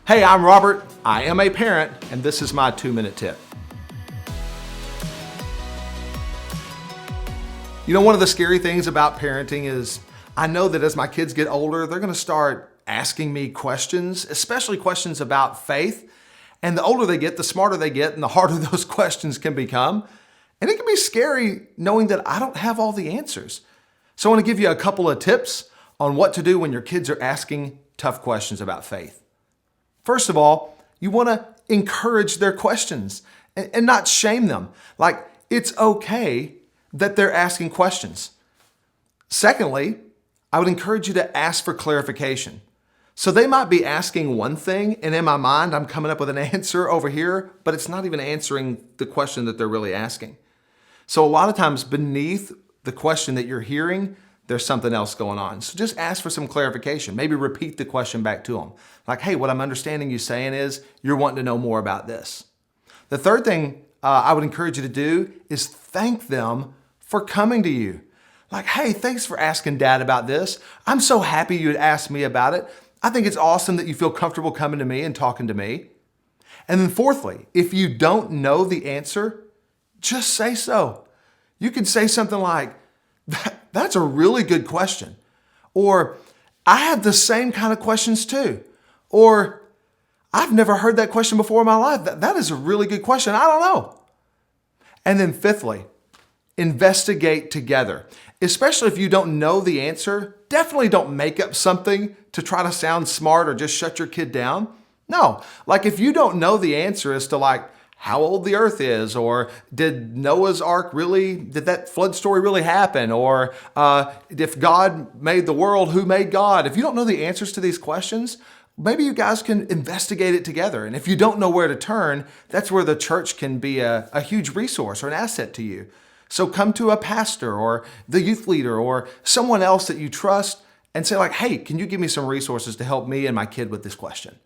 Hey, I'm Robert. I am a parent, and this is my 2-minute tip. You know, one of the scary things about parenting is I know that as my kids get older, they're going to start asking me questions, especially questions about faith. And the older they get, the smarter they get, and the harder those questions can become. And it can be scary knowing that I don't have all the answers. So I want to give you a couple of tips on what to do when your kids are asking tough questions about faith. First of all, you want to encourage their questions and not shame them. Like, it's okay that they're asking questions. Secondly, I would encourage you to ask for clarification. So they might be asking one thing, and in my mind, I'm coming up with an answer over here, but it's not even answering the question that they're really asking. So a lot of times beneath the question that you're hearing, there's something else going on. So just ask for some clarification. Maybe repeat the question back to them. Like, hey, what I'm understanding you saying is you're wanting to know more about this. The third thing I would encourage you to do is thank them for coming to you. Like, hey, thanks for asking Dad about this. I'm so happy you'd ask me about it. I think it's awesome that you feel comfortable coming to me and talking to me. And then fourthly, if you don't know the answer, just say so. You can say something like, that's a really good question. Or, I have the same kind of questions too. Or, I've never heard that question before in my life. That is a really good question. I don't know. And then fifthly, investigate together. Especially if you don't know the answer, definitely don't make up something to try to sound smart or just shut your kid down. No, like if you don't know the answer as to like how old the earth is, or did Noah's Ark did that flood story really happen? Or if God made the world, who made God? If you don't know the answers to these questions, maybe you guys can investigate it together. And if you don't know where to turn, that's where the church can be a huge resource or an asset to you. So come to a pastor or the youth leader or someone else that you trust and say like, hey, can you give me some resources to help me and my kid with this question?